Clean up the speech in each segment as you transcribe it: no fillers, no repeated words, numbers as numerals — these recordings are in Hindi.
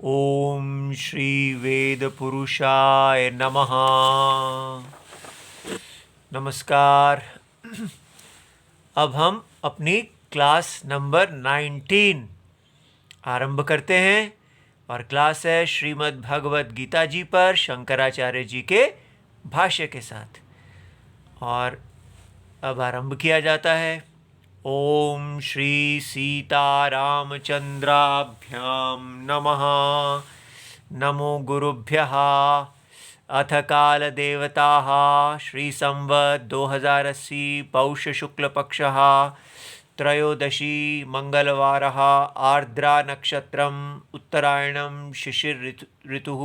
ओम श्री वेद पुरुषाय नमः। नमस्कार। अब हम अपनी क्लास नंबर 19 आरंभ करते हैं और क्लास है श्रीमद् भगवद गीता जी पर शंकराचार्य जी के भाष्य के साथ। और अब आरंभ किया जाता है। ओम श्री सीतारामचंद्राभ्याम नमः। नमो गुरुभ्यः। अथ काल देवताः श्री संवत् 2080 पौष शुक्ल पक्षः त्रयोदशी मंगलवारः आर्द्रा नक्षत्रम् उत्तरायणं शिशिर ऋतुः।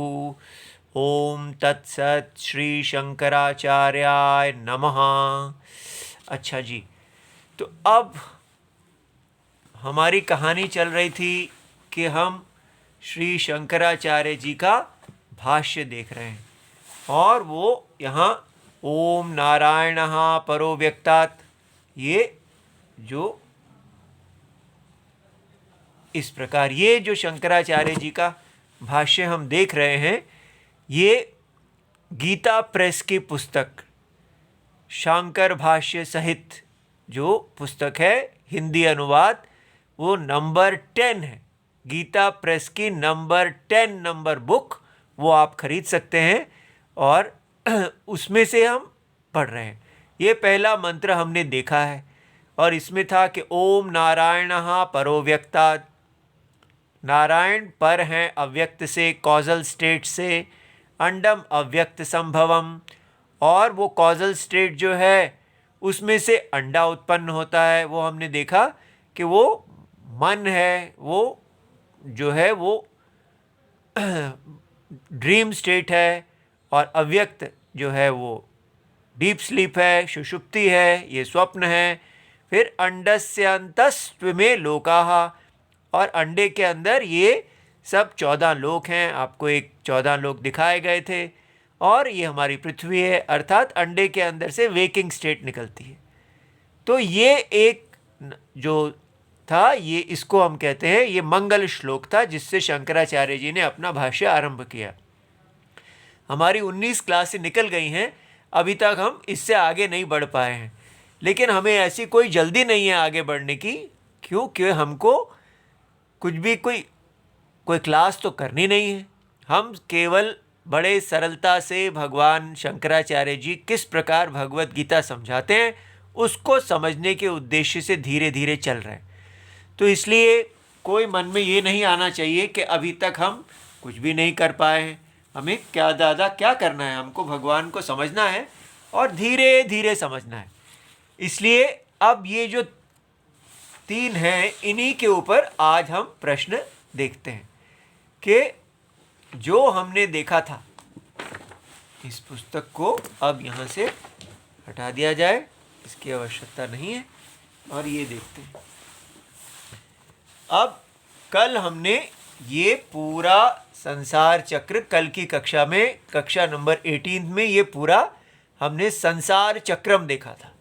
ओम तत्सत् श्री शंकराचार्याय नमः। अच्छा जी, तो अब हमारी कहानी चल रही थी कि हम श्री शंकराचार्य जी का भाष्य देख रहे हैं और वो यहाँ ओम नारायणः परो व्यक्तात्, ये जो इस प्रकार ये जो शंकराचार्य जी का भाष्य हम देख रहे हैं, ये गीता प्रेस की पुस्तक शांकर भाष्य सहित जो पुस्तक है हिंदी अनुवाद, वो नंबर 10 है। गीता प्रेस की नंबर 10 नंबर बुक वो आप खरीद सकते हैं और उसमें से हम पढ़ रहे हैं। ये पहला मंत्र हमने देखा है और इसमें था कि ओम नारायणः परो व्यक्तात्, नारायण पर हैं अव्यक्त से, कॉजल स्टेट से, अंडम अव्यक्त संभवम, और वो कॉजल स्टेट जो है उसमें से अंडा उत्पन्न होता है। वो हमने देखा कि वो मन है, वो जो है वो ड्रीम स्टेट है, और अव्यक्त जो है वो डीप स्लीप है, सुषुप्ति है, ये स्वप्न है। फिर अंडस्य अंतस्त्व में लोकाः, और अंडे के अंदर ये सब 14 लोक हैं। आपको एक 14 लोक दिखाए गए थे, और ये हमारी पृथ्वी है, अर्थात अंडे के अंदर से वेकिंग स्टेट निकलती है। तो ये एक जो था, ये इसको हम कहते हैं, ये मंगल श्लोक था जिससे शंकराचार्य जी ने अपना भाष्य आरंभ किया। हमारी 19 क्लासें निकल गई हैं, अभी तक हम इससे आगे नहीं बढ़ पाए हैं, लेकिन हमें ऐसी कोई जल्दी नहीं है आगे बढ़ने की, क्योंकि हमको कुछ भी कोई क्लास तो करनी नहीं है। हम केवल बड़े सरलता से भगवान शंकराचार्य जी किस प्रकार भगवत गीता समझाते हैं उसको समझने के उद्देश्य से धीरे धीरे चल रहे हैं। तो इसलिए कोई मन में ये नहीं आना चाहिए कि अभी तक हम कुछ भी नहीं कर पाए हैं, हमें क्या दादा क्या करना है, हमको भगवान को समझना है और धीरे धीरे समझना है। इसलिए अब ये जो 3 हैं, इन्हीं के ऊपर आज हम प्रश्न देखते हैं कि जो हमने देखा था, इस पुस्तक को अब यहाँ से हटा दिया जाए, इसकी आवश्यकता नहीं है, और ये देखते हैं। अब कल हमने ये पूरा संसार चक्र, कल की कक्षा में, कक्षा नंबर 18 में, ये पूरा हमने संसार चक्रम देखा था।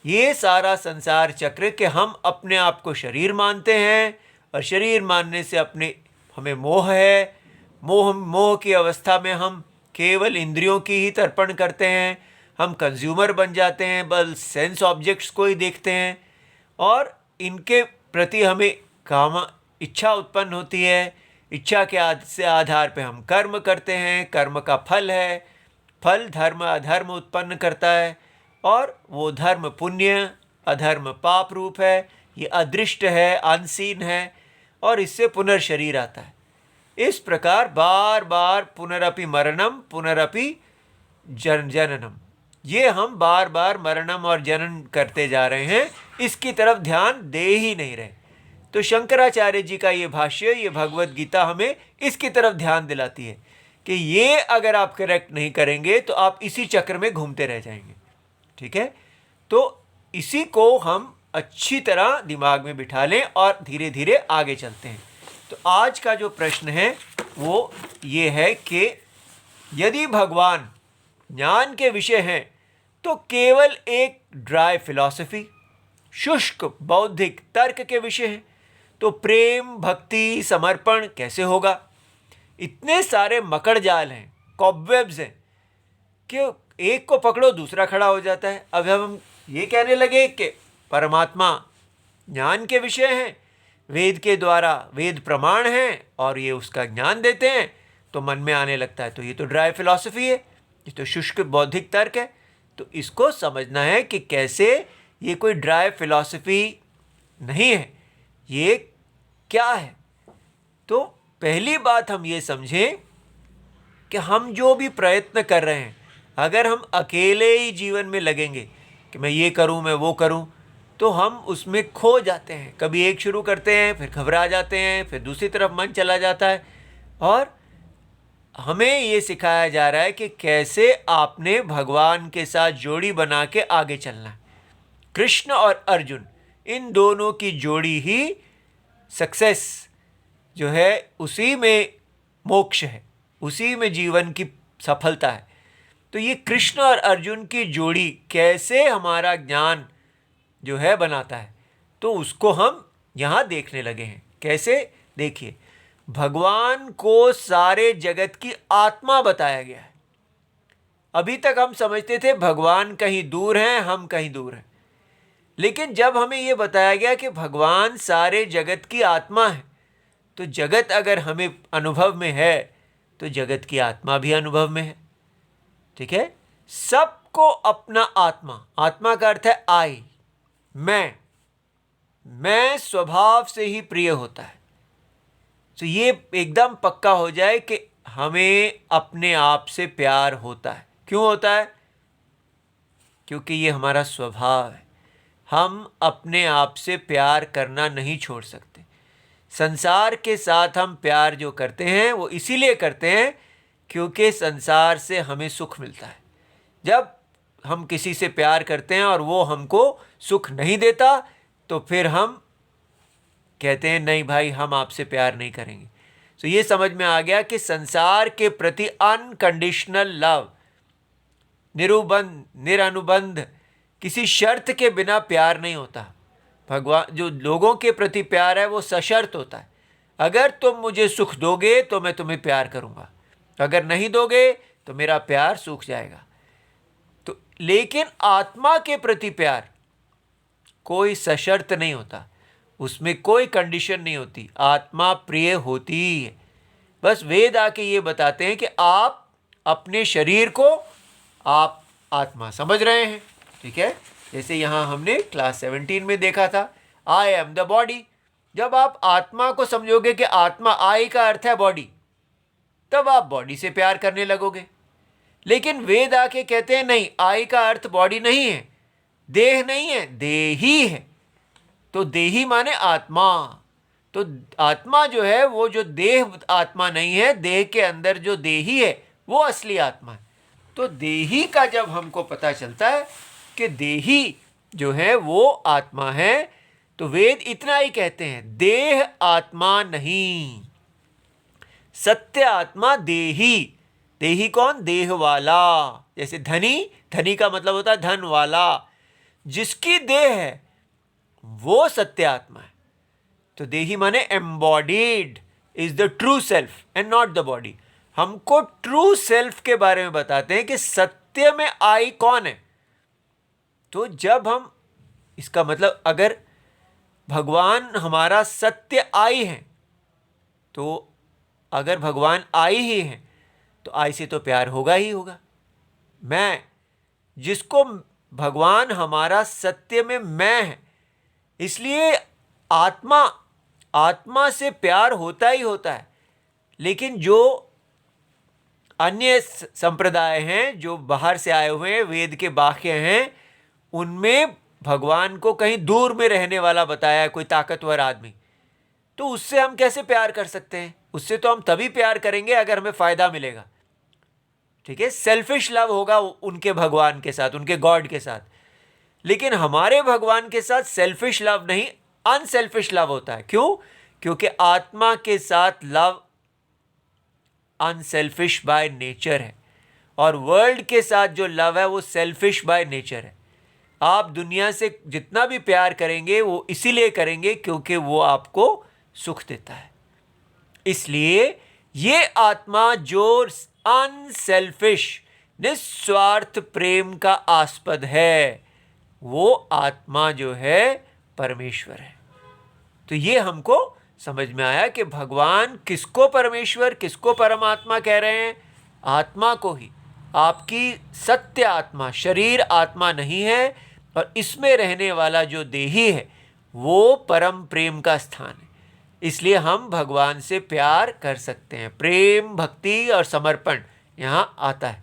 ये सारा संसार चक्र कि हम अपने आप को शरीर मानते हैं, और शरीर मानने से हमें मोह है। मोह की अवस्था में हम केवल इंद्रियों की ही तर्पण करते हैं, हम कंज्यूमर बन जाते हैं, बस सेंस ऑब्जेक्ट्स को ही देखते हैं, और इनके प्रति हमें काम इच्छा उत्पन्न होती है। इच्छा के से आधार पे हम कर्म करते हैं, कर्म का फल है, फल धर्म अधर्म उत्पन्न करता है, और वो धर्म पुण्य, अधर्म पाप रूप है, ये अदृष्ट है, अनसीन है, और इससे पुनर्शरीर आता है। इस प्रकार बार बार पुनरपि मरणम पुनरपि जननम, ये हम बार बार मरणम और जनन करते जा रहे हैं, इसकी तरफ ध्यान दे ही नहीं रहे। तो शंकराचार्य जी का ये भाष्य, ये भगवत गीता हमें इसकी तरफ ध्यान दिलाती है कि ये अगर आप करेक्ट नहीं करेंगे तो आप इसी चक्र में घूमते रह जाएंगे। ठीक है, तो इसी को हम अच्छी तरह दिमाग में बिठा लें और धीरे धीरे आगे चलते हैं। तो आज का जो प्रश्न है वो ये है कि यदि भगवान ज्ञान के विषय हैं तो केवल एक ड्राई फिलॉसफी, शुष्क बौद्धिक तर्क के विषय हैं, तो प्रेम भक्ति समर्पण कैसे होगा? इतने सारे मकड़ जाल हैं, कॉबवेब्स हैं कि एक को पकड़ो दूसरा खड़ा हो जाता है। अब हम ये कहने लगे कि परमात्मा ज्ञान के विषय हैं, वेद के द्वारा वेद प्रमाण हैं और ये उसका ज्ञान देते हैं, तो मन में आने लगता है तो ये तो ड्राई फिलॉसफी है, ये तो शुष्क बौद्धिक तर्क है। तो इसको समझना है कि कैसे ये कोई ड्राई फिलॉसफी नहीं है, ये क्या है। तो पहली बात हम ये समझें कि हम जो भी प्रयत्न कर रहे हैं, अगर हम अकेले ही जीवन में लगेंगे कि मैं ये करूं, मैं वो करूं, तो हम उसमें खो जाते हैं। कभी एक शुरू करते हैं, फिर घबरा जाते हैं, फिर दूसरी तरफ मन चला जाता है। और हमें ये सिखाया जा रहा है कि कैसे आपने भगवान के साथ जोड़ी बना के आगे चलना है। कृष्ण और अर्जुन, इन दोनों की जोड़ी ही सक्सेस जो है, उसी में मोक्ष है, उसी में जीवन की सफलता है। तो ये कृष्ण और अर्जुन की जोड़ी कैसे हमारा ज्ञान जो है बनाता है, तो उसको हम यहाँ देखने लगे हैं। कैसे? देखिए, भगवान को सारे जगत की आत्मा बताया गया है। अभी तक हम समझते थे भगवान कहीं दूर हैं, हम कहीं दूर हैं। लेकिन जब हमें यह बताया गया कि भगवान सारे जगत की आत्मा है, तो जगत अगर हमें अनुभव में है तो जगत की आत्मा भी अनुभव में है। ठीक है? सबको अपना आत्मा, आत्मा का अर्थ है आई, मैं स्वभाव से ही प्रिय होता है। तो ये एकदम पक्का हो जाए कि हमें अपने आप से प्यार होता है। क्यों होता है? क्योंकि ये हमारा स्वभाव है। हम अपने आप से प्यार करना नहीं छोड़ सकते। संसार के साथ हम प्यार जो करते हैं वो इसीलिए करते हैं क्योंकि संसार से हमें सुख मिलता है। जब हम किसी से प्यार करते हैं और वो हमको सुख नहीं देता, तो फिर हम कहते हैं नहीं भाई, हम आपसे प्यार नहीं करेंगे। तो ये समझ में आ गया कि संसार के प्रति अनकंडीशनल लव, निरुबंध, निरनुबंध, किसी शर्त के बिना प्यार नहीं होता। भगवान जो लोगों के प्रति प्यार है वो सशर्त होता है। अगर तुम मुझे सुख दोगे तो मैं तुम्हें प्यार करूंगा, अगर नहीं दोगे तो मेरा प्यार सूख जाएगा। तो लेकिन आत्मा के प्रति प्यार कोई सशर्त नहीं होता, उसमें कोई कंडीशन नहीं होती, आत्मा प्रिय होती ही है। बस वेद आके ये बताते हैं कि आप अपने शरीर को आप आत्मा समझ रहे हैं। ठीक है? जैसे यहाँ हमने क्लास 17 में देखा था, आई एम द बॉडी। जब आप आत्मा को समझोगे कि आत्मा, आई का अर्थ है बॉडी, तब आप बॉडी से प्यार करने लगोगे। लेकिन वेद आके कहते हैं नहीं, आई का अर्थ बॉडी नहीं है, देह नहीं है, देही है। तो देही माने आत्मा। तो आत्मा जो है वो जो देह आत्मा नहीं है, देह के अंदर जो देही है वो असली आत्मा है। तो देही का जब हमको पता चलता है कि देही जो है वो आत्मा है, तो वेद इतना ही कहते हैं, देह आत्मा नहीं, सत्य आत्मा देही। देही कौन? देह वाला। जैसे धनी, धनी का मतलब होता है धन वाला। जिसकी देह है वो सत्य आत्मा है। तो देही माने embodied, is the true self and not the body. हमको ट्रू सेल्फ के बारे में बताते हैं कि सत्य में आई कौन है। तो जब हम, इसका मतलब अगर भगवान हमारा सत्य आई है, तो अगर भगवान आई ही है तो आई से तो प्यार होगा ही होगा। मैं, जिसको भगवान हमारा सत्य में मैं है, इसलिए आत्मा, आत्मा से प्यार होता ही होता है। लेकिन जो अन्य संप्रदाय हैं, जो बाहर से आए हुए हैं, वेद के बाह्य हैं, उनमें भगवान को कहीं दूर में रहने वाला बताया है, कोई ताकतवर आदमी। तो उससे हम कैसे प्यार कर सकते हैं? उससे तो हम तभी प्यार करेंगे अगर हमें फायदा मिलेगा। ठीक है? सेल्फिश लव होगा उनके भगवान के साथ, उनके गॉड के साथ। लेकिन हमारे भगवान के साथ सेल्फिश लव नहीं, अनसेल्फिश लव होता है। क्यों? क्योंकि आत्मा के साथ लव अनसेल्फिश बाय नेचर है, और वर्ल्ड के साथ जो लव है वो सेल्फिश बाय नेचर है। आप दुनिया से जितना भी प्यार करेंगे वो इसीलिए करेंगे क्योंकि वो आपको सुख देता है। इसलिए ये आत्मा जो अनसेल्फिश निस्वार्थ प्रेम का आस्पद है, वो आत्मा जो है परमेश्वर है। तो ये हमको समझ में आया कि भगवान किसको परमेश्वर, किसको परमात्मा कह रहे हैं? आत्मा को ही। आपकी सत्य आत्मा, शरीर आत्मा नहीं है, और इसमें रहने वाला जो देही है वो परम प्रेम का स्थान है। इसलिए हम भगवान से प्यार कर सकते हैं। प्रेम, भक्ति और समर्पण यहाँ आता है।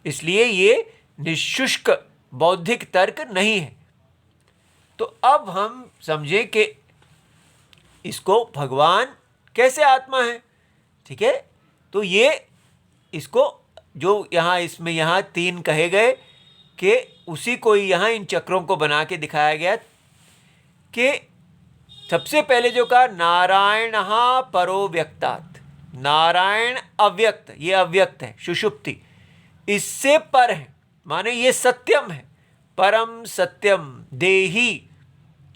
इसलिए ये निशुष्क बौद्धिक तर्क नहीं है। तो अब हम समझें कि इसको भगवान कैसे आत्मा है। ठीक है, तो ये इसको जो यहाँ इसमें यहाँ 3 कहे गए कि उसी को यहाँ इन चक्रों को बना के दिखाया गया कि सबसे पहले जो कहा नारायण परो व्यक्तात्, नारायण अव्यक्त, ये अव्यक्त है, सुषुप्ति इससे पर है, माने ये सत्यम है, परम सत्यम देही।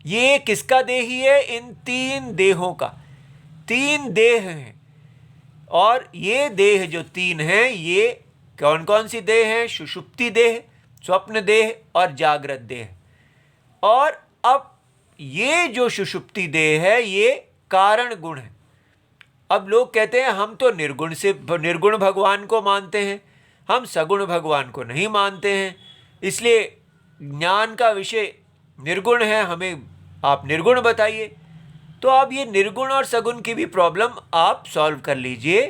ये किसका देही है? इन 3 देहों का। 3 देह हैं, और ये देह जो 3 हैं ये कौन कौन सी देह हैं? सुषुप्ति देह, स्वप्न देह और जागृत देह। और अब ये जो सुषुप्ति देह है ये कारण गुण है। अब लोग कहते हैं हम तो निर्गुण भगवान को मानते हैं, हम सगुण भगवान को नहीं मानते हैं, इसलिए ज्ञान का विषय निर्गुण है, हमें आप निर्गुण बताइए। तो अब ये निर्गुण और सगुण की भी प्रॉब्लम आप सॉल्व कर लीजिए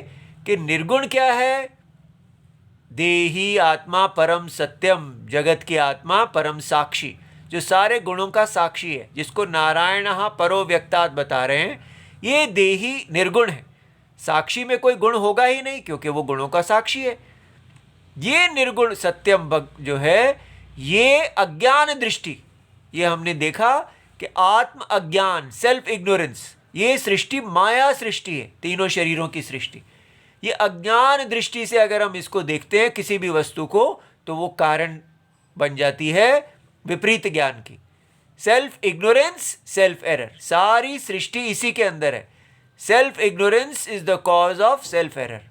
कि निर्गुण क्या है? देही आत्मा परम सत्यम, जगत की आत्मा परम साक्षी, जो सारे गुणों का साक्षी है, जिसको नारायण परो व्यक्तात् बता रहे हैं। ये देही निर्गुण है, साक्षी में कोई गुण होगा ही नहीं क्योंकि वो गुणों का साक्षी है। ये निर्गुण सत्यम जो है ये अज्ञान दृष्टि, ये हमने देखा कि आत्म अज्ञान, सेल्फ इग्नोरेंस, ये सृष्टि माया सृष्टि है, तीनों शरीरों की सृष्टि। ये अज्ञान दृष्टि से अगर हम इसको देखते हैं किसी भी वस्तु को, तो वो कारण बन जाती है विपरीत ज्ञान की। सेल्फ इग्नोरेंस, सेल्फ एरर, सारी सृष्टि इसी के अंदर है। Self ignorance is the cause of self error.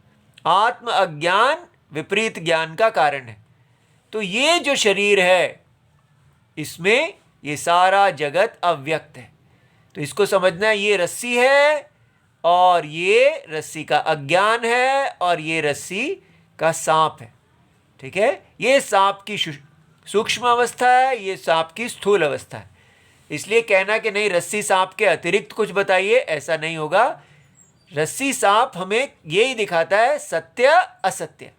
आत्म अज्ञान विपरीत ज्ञान का कारण है। तो ये जो शरीर है इसमें ये सारा जगत अव्यक्त है। तो इसको समझना है, ये रस्सी है और ये रस्सी का अज्ञान है और ये रस्सी का सांप है। ठीक है, ये सांप की सूक्ष्म अवस्था है, ये सांप की स्थूल अवस्था है। इसलिए कहना कि नहीं रस्सी सांप के अतिरिक्त कुछ बताइए, ऐसा नहीं होगा। रस्सी सांप हमें यही दिखाता है सत्य असत्य,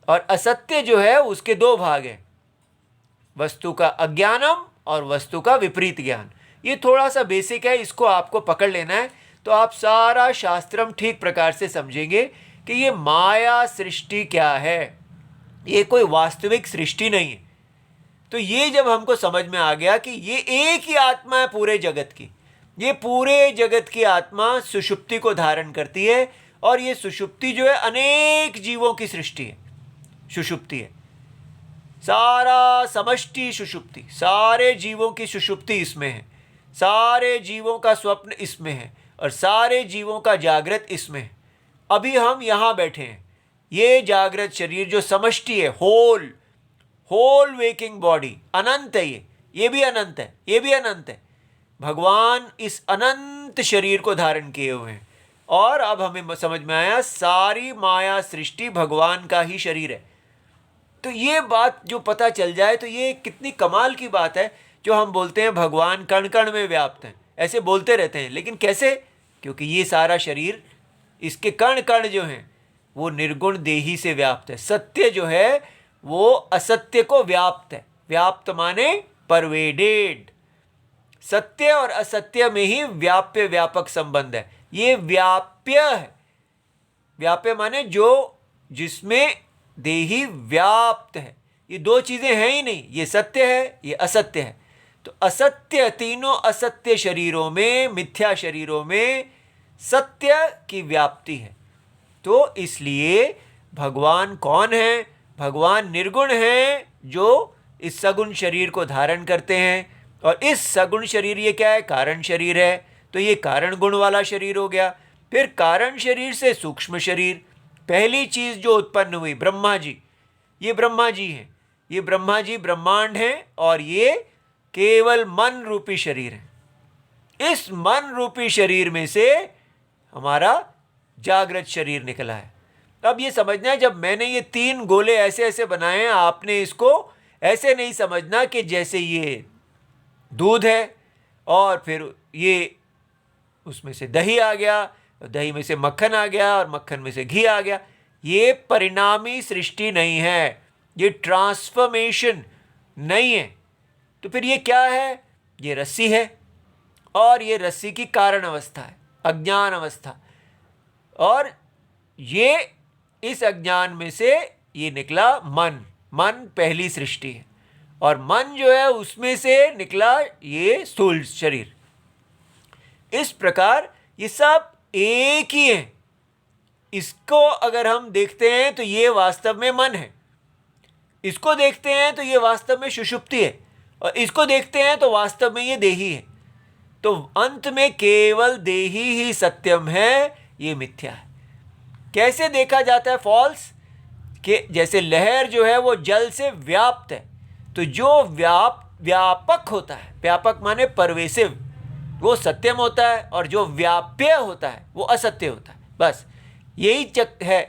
और असत्य जो है उसके 2 भाग हैं, वस्तु का अज्ञानम और वस्तु का विपरीत ज्ञान। ये थोड़ा सा बेसिक है, इसको आपको पकड़ लेना है तो आप सारा शास्त्रम ठीक प्रकार से समझेंगे कि ये माया सृष्टि क्या है, ये कोई वास्तविक सृष्टि नहीं है। तो ये जब हमको समझ में आ गया कि ये एक ही आत्मा है पूरे जगत की, ये पूरे जगत की आत्मा सुषुप्ति को धारण करती है, और ये सुषुप्ति जो है अनेक जीवों की सृष्टि है, सुषुप्ति है, सारा समष्टि सुषुप्ति, सारे जीवों की सुषुप्ति इसमें है, सारे जीवों का स्वप्न इसमें है, और सारे जीवों का जागृत इसमें है। अभी हम यहाँ बैठे हैं, ये जागृत शरीर जो समष्टि है, होल वेकिंग बॉडी अनंत है, ये भी अनंत है, ये भी अनंत है। भगवान इस अनंत शरीर को धारण किए हुए हैं, और अब हमें समझ में आया सारी माया सृष्टि भगवान का ही शरीर है। तो ये बात जो पता चल जाए तो ये कितनी कमाल की बात है, जो हम बोलते हैं भगवान कण कण में व्याप्त हैं, ऐसे बोलते रहते हैं, लेकिन कैसे? क्योंकि ये सारा शरीर, इसके कण कण जो हैं वो निर्गुण देही से व्याप्त है। सत्य जो है वो असत्य को व्याप्त है, व्याप्त माने परवेडेड। सत्य और असत्य में ही व्याप्य व्यापक संबंध है, ये व्याप्य है। व्याप्य माने जो जिसमें देही व्याप्त है, ये 2 चीजें हैं ही नहीं, ये सत्य है, ये असत्य है। तो असत्य, तीनों असत्य शरीरों में, मिथ्या शरीरों में सत्य की व्याप्ति है। तो इसलिए भगवान कौन है? भगवान निर्गुण हैं, जो इस सगुण शरीर को धारण करते हैं, और इस सगुण शरीर ये क्या है? कारण शरीर है। तो ये कारण गुण वाला शरीर हो गया। फिर कारण शरीर से सूक्ष्म शरीर, पहली चीज जो उत्पन्न हुई ब्रह्मा जी, ये ब्रह्मा जी हैं, ये ब्रह्मा जी ब्रह्मांड हैं और ये केवल मन रूपी शरीर है। इस मन रूपी शरीर में से हमारा जागृत शरीर निकला है। अब ये समझना है, जब मैंने ये 3 गोले ऐसे ऐसे बनाए हैं, आपने इसको ऐसे नहीं समझना कि जैसे ये दूध है और फिर ये उसमें से दही आ गया, दही में से मक्खन आ गया और मक्खन में से घी आ गया। ये परिणामी सृष्टि नहीं है, ये ट्रांसफॉर्मेशन नहीं है। तो फिर ये क्या है? ये रस्सी है और ये रस्सी की कारण अवस्था है, अज्ञान अवस्था। और ये इस अज्ञान में से ये निकला मन। मन पहली सृष्टि है और मन जो है उसमें से निकला ये स्थूल शरीर। इस प्रकार ये सब एक ही है। इसको अगर हम देखते हैं तो ये वास्तव में मन है, इसको देखते हैं तो ये वास्तव में सुषुप्ति है, और इसको देखते हैं तो वास्तव में ये देही है। तो अंत में केवल देही ही सत्यम है, ये मिथ्या है। कैसे देखा जाता है फॉल्स? कि जैसे लहर जो है वो जल से व्याप्त है, तो जो व्यापक होता है, व्यापक माने परवेसिव, वो सत्यम होता है, और जो व्याप्य होता है वो असत्य होता है। बस यही चक है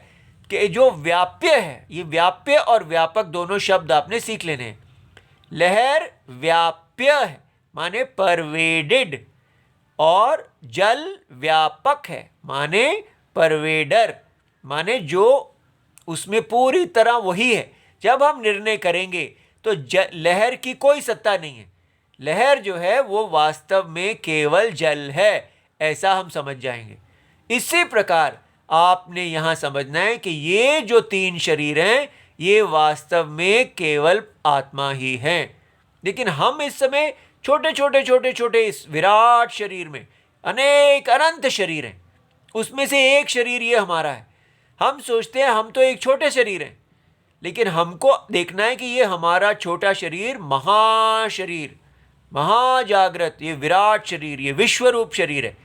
कि जो व्याप्य है, ये व्याप्य और व्यापक दोनों शब्द आपने सीख लेने हैं। लहर व्याप्य है माने परवेडेड, और जल व्यापक है माने परवेडर, माने जो उसमें पूरी तरह वही है। जब हम निर्णय करेंगे तो लहर की कोई सत्ता नहीं है, लहर जो है वो वास्तव में केवल जल है, ऐसा हम समझ जाएंगे। इसी प्रकार आपने यहाँ समझना है कि ये जो 3 शरीर हैं ये वास्तव में केवल आत्मा ही हैं। लेकिन हम इस समय छोटे छोटे छोटे छोटे इस विराट शरीर में अनेक अनंत शरीर हैं, उसमें से एक शरीर ये हमारा है। हम सोचते हैं हम तो एक छोटे शरीर हैं, लेकिन हमको देखना है कि ये हमारा छोटा शरीर महाशरीर, महाजागृत, ये विराट शरीर, ये विश्वरूप शरीर है।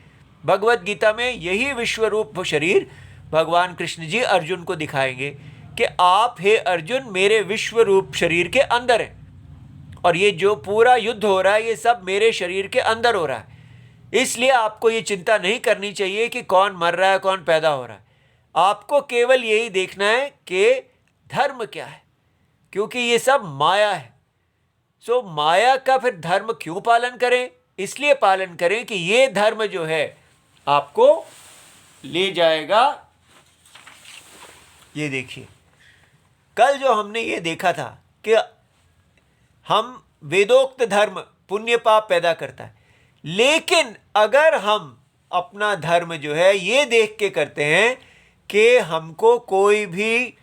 भगवत गीता में यही विश्वरूप शरीर भगवान कृष्ण जी अर्जुन को दिखाएंगे कि आप हे अर्जुन मेरे विश्वरूप शरीर के अंदर हैं, और ये जो पूरा युद्ध हो रहा है ये सब मेरे शरीर के अंदर हो रहा है। इसलिए आपको ये चिंता नहीं करनी चाहिए कि कौन मर रहा है, कौन पैदा हो रहा है। आपको केवल यही देखना है कि धर्म क्या है, क्योंकि ये सब माया है। सो माया का फिर धर्म क्यों पालन करें? इसलिए पालन करें कि ये धर्म जो है आपको ले जाएगा। ये देखिए, कल जो हमने ये देखा था कि हम वेदोक्त धर्म पुण्य पाप पैदा करता है, लेकिन अगर हम अपना धर्म जो है ये देख के करते हैं कि हमको कोई भी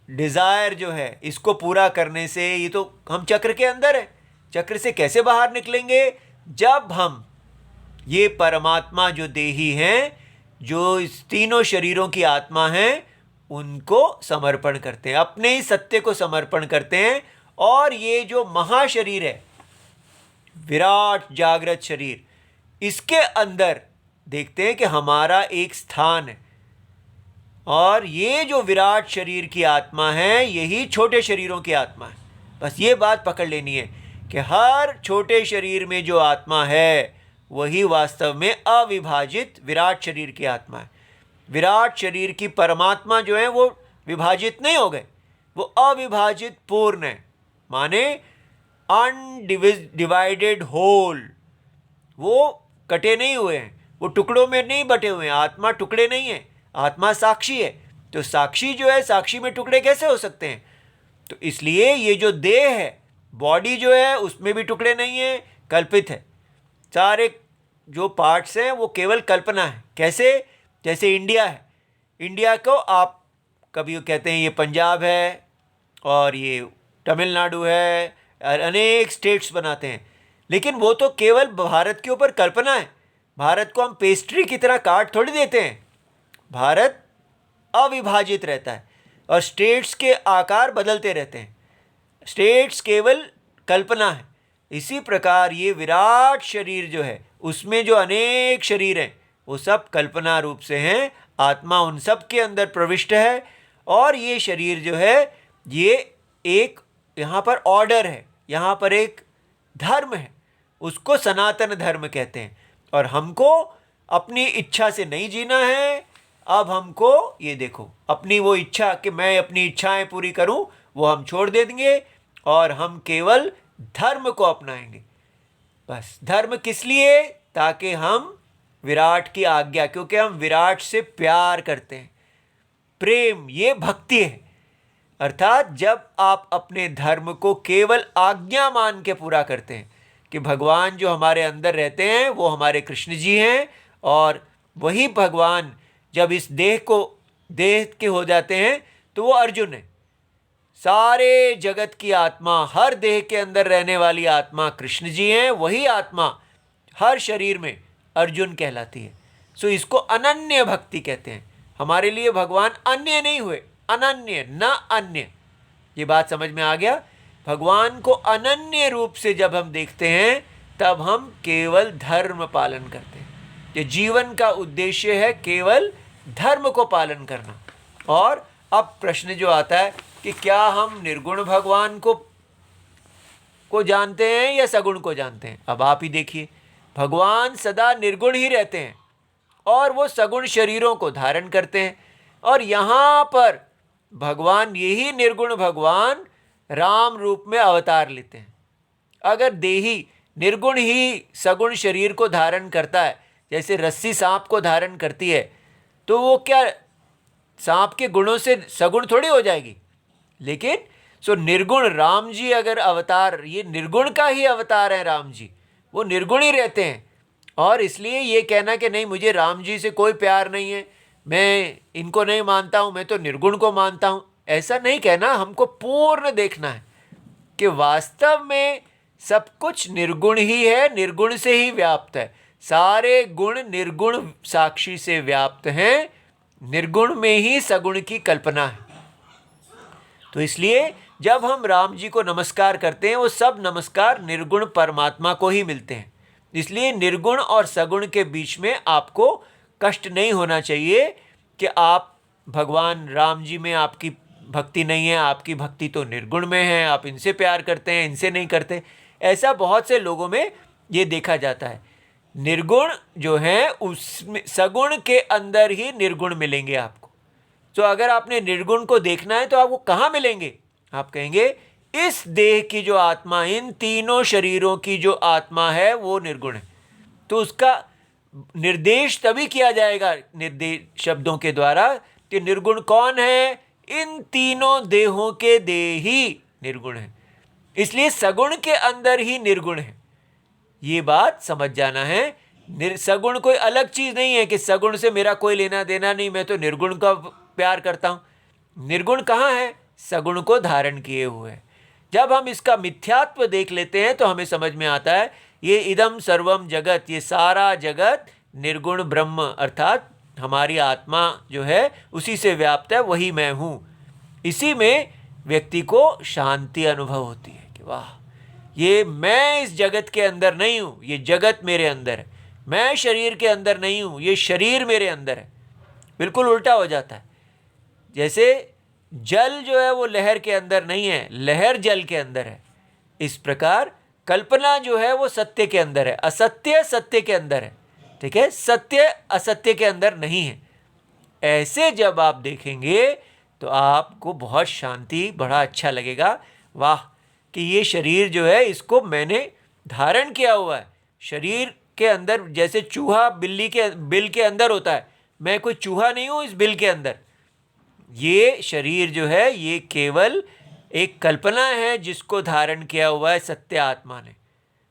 डिज़ायर जो है इसको पूरा करने से, ये तो हम चक्र के अंदर है, चक्र से कैसे बाहर निकलेंगे? जब हम ये परमात्मा जो देही हैं, जो इस तीनों शरीरों की आत्मा हैं, उनको समर्पण करते हैं, अपने ही सत्य को समर्पण करते हैं। और ये जो महाशरीर है, विराट जागृत शरीर, इसके अंदर देखते हैं कि हमारा एक स्थान है, और ये जो विराट शरीर की आत्मा है यही छोटे शरीरों की आत्मा है। बस ये बात पकड़ लेनी है कि हर छोटे शरीर में जो आत्मा है वही वास्तव में अविभाजित विराट शरीर की आत्मा है। विराट शरीर की परमात्मा जो है वो विभाजित नहीं हो गए, वो अविभाजित पूर्ण है, माने अनडिवाइडेड होल। वो कटे नहीं हुए हैं, वो टुकड़ों में नहीं बटे हुए हैं। आत्मा टुकड़े नहीं है, आत्मा साक्षी है। तो साक्षी जो है, साक्षी में टुकड़े कैसे हो सकते हैं? तो इसलिए ये जो देह है, बॉडी जो है, उसमें भी टुकड़े नहीं है, कल्पित है। सारे जो पार्ट्स हैं वो केवल कल्पना है। कैसे? जैसे इंडिया है, इंडिया को आप कभी कहते हैं ये पंजाब है और ये तमिलनाडु है, और अनेक स्टेट्स बनाते हैं, लेकिन वो तो केवल भारत के ऊपर कल्पना है। भारत को हम पेस्ट्री की तरह काट थोड़ी देते हैं। भारत अविभाजित रहता है और स्टेट्स के आकार बदलते रहते हैं। स्टेट्स केवल कल्पना है। इसी प्रकार ये विराट शरीर जो है, उसमें जो अनेक शरीर हैं, वो सब कल्पना रूप से हैं। आत्मा उन सब के अंदर प्रविष्ट है और ये शरीर जो है ये एक यहाँ पर ऑर्डर है, यहाँ पर एक धर्म है, उसको सनातन धर्म कहते हैं। और हमको अपनी इच्छा से नहीं जीना है। अब हमको ये देखो अपनी वो इच्छा कि मैं अपनी इच्छाएं पूरी करूं वो हम छोड़ देंगे और हम केवल धर्म को अपनाएंगे। बस धर्म किस लिए? ताकि हम विराट की आज्ञा, क्योंकि हम विराट से प्यार करते हैं। प्रेम ये भक्ति है। अर्थात जब आप अपने धर्म को केवल आज्ञा मान के पूरा करते हैं कि भगवान जो हमारे अंदर रहते हैं वो हमारे कृष्ण जी हैं, और वही भगवान जब इस देह के हो जाते हैं तो वो अर्जुन है। सारे जगत की आत्मा, हर देह के अंदर रहने वाली आत्मा कृष्ण जी हैं। वही आत्मा हर शरीर में अर्जुन कहलाती है। सो इसको अनन्य भक्ति कहते हैं। हमारे लिए भगवान अन्य नहीं हुए, अनन्य न अन्य। ये बात समझ में आ गया? भगवान को अनन्य रूप से जब हम देखते हैं तब हम केवल धर्म पालन करते हैं। ये जीवन का उद्देश्य है केवल धर्म को पालन करना। और अब प्रश्न जो आता है कि क्या हम निर्गुण भगवान को जानते हैं या सगुण को जानते हैं? अब आप ही देखिए, भगवान सदा निर्गुण ही रहते हैं और वो सगुण शरीरों को धारण करते हैं। और यहाँ पर भगवान, यही निर्गुण भगवान राम रूप में अवतार लेते हैं। अगर देही निर्गुण ही सगुण शरीर को धारण करता है, जैसे रस्सी सांप को धारण करती है, तो वो क्या सांप के गुणों से सगुण थोड़ी हो जाएगी? लेकिन सो निर्गुण राम जी अगर अवतार, ये निर्गुण का ही अवतार है राम जी, वो निर्गुण ही रहते हैं। और इसलिए ये कहना कि नहीं मुझे राम जी से कोई प्यार नहीं है, मैं इनको नहीं मानता हूँ, मैं तो निर्गुण को मानता हूँ, ऐसा नहीं कहना। हमको पूर्ण देखना है कि वास्तव में सब कुछ निर्गुण ही है, निर्गुण से ही व्याप्त है। सारे गुण निर्गुण साक्षी से व्याप्त हैं, निर्गुण में ही सगुण की कल्पना है। तो इसलिए जब हम राम जी को नमस्कार करते हैं वो सब नमस्कार निर्गुण परमात्मा को ही मिलते हैं। इसलिए निर्गुण और सगुण के बीच में आपको कष्ट नहीं होना चाहिए कि आप भगवान राम जी में आपकी भक्ति नहीं है, आपकी भक्ति तो निर्गुण में है, आप इनसे प्यार करते हैं, इनसे नहीं करते। ऐसा बहुत से लोगों में ये देखा जाता है। निर्गुण जो है उसमें सगुण के अंदर ही निर्गुण मिलेंगे आपको। तो अगर आपने निर्गुण को देखना है तो आपको कहाँ मिलेंगे? आप कहेंगे इस देह की जो आत्मा, इन तीनों शरीरों की जो आत्मा है वो निर्गुण है। तो उसका निर्देश तभी किया जाएगा निर्देश शब्दों के द्वारा कि निर्गुण कौन है? इन तीनों देहों के देही निर्गुण है। इसलिए सगुण के अंदर ही निर्गुण है। ये बात समझ जाना है। सगुण कोई अलग चीज नहीं है कि सगुण से मेरा कोई लेना देना नहीं, मैं तो निर्गुण का प्यार करता हूं। निर्गुण कहाँ है? सगुण को धारण किए हुए है। जब हम इसका मिथ्यात्व देख लेते हैं तो हमें समझ में आता है ये इदम सर्वम जगत, ये सारा जगत निर्गुण ब्रह्म अर्थात हमारी आत्मा जो है उसी से व्याप्त है, वही मैं हूँ। इसी में व्यक्ति को शांति अनुभव होती है कि वाह, ये मैं इस जगत के अंदर नहीं हूँ, ये जगत मेरे अंदर है। मैं शरीर के अंदर नहीं हूँ, ये शरीर मेरे अंदर है। बिल्कुल उल्टा हो जाता है। जैसे जल जो है वो लहर के अंदर नहीं है, लहर जल के अंदर है। इस प्रकार कल्पना जो है वो सत्य के अंदर है, असत्य सत्य के अंदर है। ठीक है, सत्य असत्य के अंदर नहीं है। ऐसे जब आप देखेंगे तो आपको बहुत शांति, बड़ा अच्छा लगेगा। वाह कि ये शरीर जो है इसको मैंने धारण किया हुआ है। शरीर के अंदर जैसे चूहा बिल्ली के बिल के अंदर होता है, मैं कोई चूहा नहीं हूँ इस बिल के अंदर। ये शरीर जो है ये केवल एक कल्पना है जिसको धारण किया हुआ है सत्य आत्मा ने।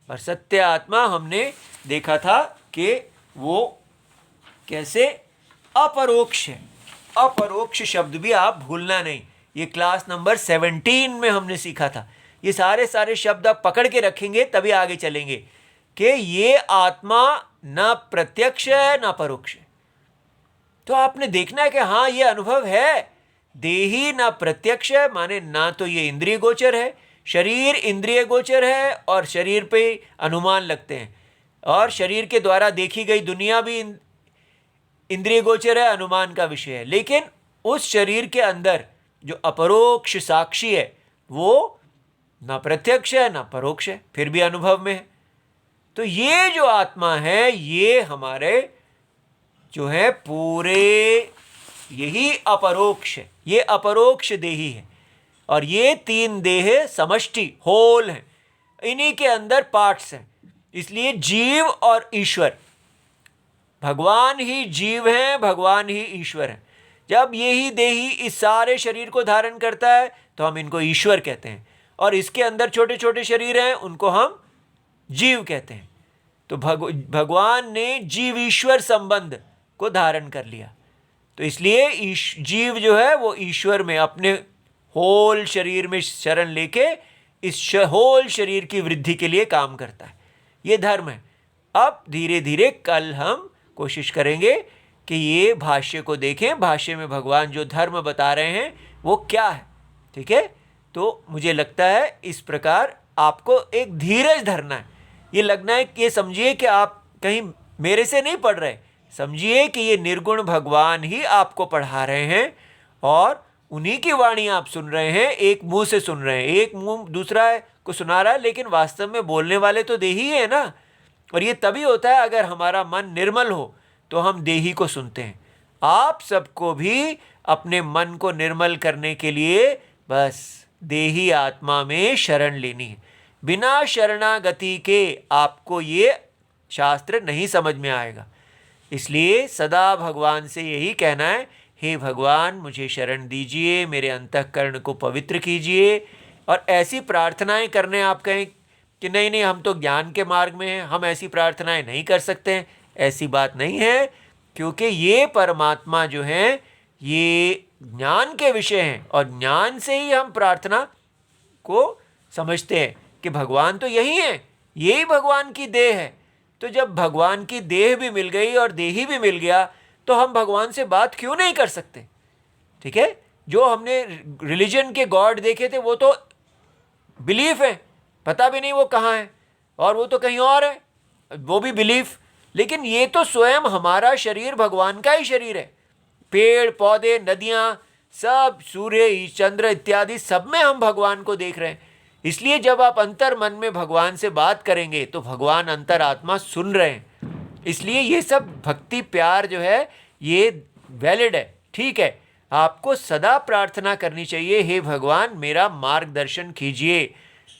और सत्य आत्मा हमने देखा था कि वो कैसे अपरोक्ष है। अपरोक्ष शब्द भी आप भूलना नहीं, ये क्लास नंबर 17 में हमने सीखा था। ये सारे शब्द आप पकड़ के रखेंगे तभी आगे चलेंगे कि ये आत्मा न प्रत्यक्ष है न परोक्ष है। तो आपने देखना है कि हाँ ये अनुभव है। देही ना प्रत्यक्ष है, माने ना तो ये इंद्रिय गोचर है। शरीर इंद्रिय गोचर है और शरीर पे अनुमान लगते हैं, और शरीर के द्वारा देखी गई दुनिया भी इंद्रिय गोचर है, अनुमान का विषय है, लेकिन उस शरीर के अंदर जो अपरोक्ष साक्षी है वो ना प्रत्यक्ष है ना परोक्ष है, फिर भी अनुभव में है। तो ये जो आत्मा है ये हमारे जो है पूरे यही अपरोक्ष है, ये अपरोक्ष देही है। और ये तीन देह समष्टि होल हैं, इन्हीं के अंदर पार्ट्स हैं। इसलिए जीव और ईश्वर, भगवान ही जीव हैं, भगवान ही ईश्वर हैं। जब यही देही इस सारे शरीर को धारण करता है तो हम इनको ईश्वर कहते हैं, और इसके अंदर छोटे छोटे शरीर हैं उनको हम जीव कहते हैं। तो भगवान ने जीव ईश्वर संबंध को धारण कर लिया, तो इसलिए जीव जो है वो ईश्वर में अपने होल शरीर में शरण लेके इस होल शरीर की वृद्धि के लिए काम करता है। ये धर्म है। अब धीरे धीरे कल हम कोशिश करेंगे कि ये भाष्य को देखें, भाष्य में भगवान जो धर्म बता रहे हैं वो क्या है। ठीक है, तो मुझे लगता है इस प्रकार आपको एक धीरज धरना है। ये लगना है कि ये समझिए कि आप कहीं मेरे से नहीं पढ़ रहे, समझिए कि ये निर्गुण भगवान ही आपको पढ़ा रहे हैं और उन्हीं की वाणी आप सुन रहे हैं। एक मुंह से सुन रहे हैं, एक मुंह दूसरा को सुना रहा है, लेकिन वास्तव में बोलने वाले तो देही है ना। और ये तभी होता है अगर हमारा मन निर्मल हो तो हम देही को सुनते हैं। आप सबको भी अपने मन को निर्मल करने के लिए बस देही आत्मा में शरण लेनी है। बिना शरणागति के आपको ये शास्त्र नहीं समझ में आएगा। इसलिए सदा भगवान से यही कहना है, हे भगवान मुझे शरण दीजिए, मेरे अंतःकरण को पवित्र कीजिए। और ऐसी प्रार्थनाएं करने आप कहें कि नहीं नहीं हम तो ज्ञान के मार्ग में हैं, हम ऐसी प्रार्थनाएं नहीं कर सकते हैं, ऐसी बात नहीं है। क्योंकि ये परमात्मा जो है ये ज्ञान के विषय हैं, और ज्ञान से ही हम प्रार्थना को समझते हैं कि भगवान तो यही है, यही भगवान की देह है। तो जब भगवान की देह भी मिल गई और देही भी मिल गया तो हम भगवान से बात क्यों नहीं कर सकते। ठीक है, जो हमने रिलीजन के गॉड देखे थे वो तो बिलीफ है, पता भी नहीं वो कहाँ है, और वो तो कहीं और है, वो भी बिलीफ। लेकिन ये तो स्वयं हमारा शरीर भगवान का ही शरीर है। पेड़ पौधे नदियाँ सब, सूर्य चंद्र इत्यादि सब में हम भगवान को देख रहे हैं। इसलिए जब आप अंतर मन में भगवान से बात करेंगे तो भगवान अंतर आत्मा सुन रहे हैं। इसलिए ये सब भक्ति प्यार जो है ये वैलिड है, ठीक है। आपको सदा प्रार्थना करनी चाहिए, हे भगवान मेरा मार्गदर्शन कीजिए,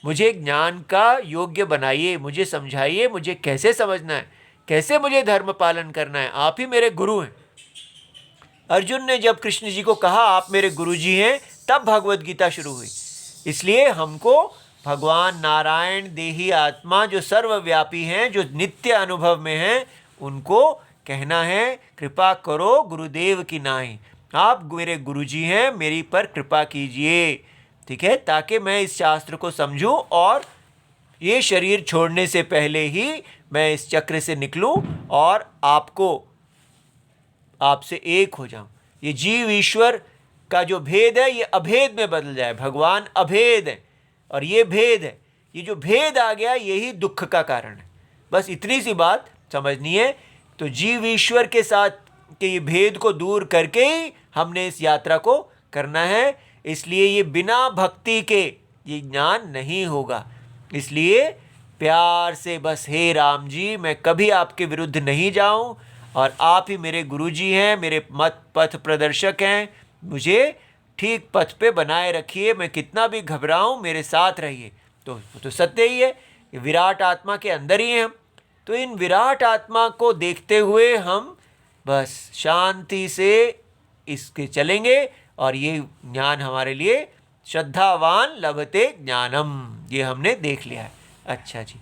मुझे ज्ञान का योग्य बनाइए, मुझे समझाइए, मुझे कैसे समझना है, कैसे मुझे धर्म पालन करना है। आप ही मेरे गुरु हैं। अर्जुन ने जब कृष्ण जी को कहा आप मेरे गुरु जी हैं, तब भगवत गीता शुरू हुई। इसलिए हमको भगवान नारायण देही आत्मा जो सर्वव्यापी हैं, जो नित्य अनुभव में हैं, उनको कहना है कृपा करो गुरुदेव की नाई, आप मेरे गुरुजी हैं, मेरी पर कृपा कीजिए। ठीक है, ताकि मैं इस शास्त्र को समझूं और ये शरीर छोड़ने से पहले ही मैं इस चक्र से निकलूं और आपसे एक हो जाऊं। ये जीव ईश्वर का जो भेद है ये अभेद में बदल जाए। भगवान अभेद है और ये भेद है। ये जो भेद आ गया यही दुख का कारण है। बस इतनी सी बात समझनी है। तो जीव ईश्वर के साथ के ये भेद को दूर करके ही हमने इस यात्रा को करना है। इसलिए ये बिना भक्ति के ये ज्ञान नहीं होगा। इसलिए प्यार से बस हे राम जी मैं कभी आपके विरुद्ध नहीं जाऊं और आप ही मेरे गुरुजी हैं, मेरे मत पथ प्रदर्शक हैं, मुझे ठीक पथ पे बनाए रखिए, मैं कितना भी घबराऊं मेरे साथ रहिए। तो सत्य ही है, ये विराट आत्मा के अंदर ही हैं हम। तो इन विराट आत्मा को देखते हुए हम बस शांति से इसके चलेंगे और ये ज्ञान हमारे लिए श्रद्धावान लभते ज्ञानम, ये हमने देख लिया है। अच्छा जी,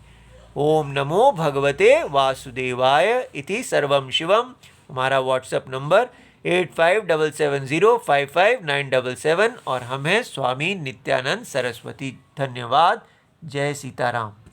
ओम नमो भगवते वासुदेवाय इति सर्वम शिवम। हमारा व्हाट्सएप नंबर 8577055977 और हम हैं स्वामी नित्यानंद सरस्वती। धन्यवाद। जय सीताराम।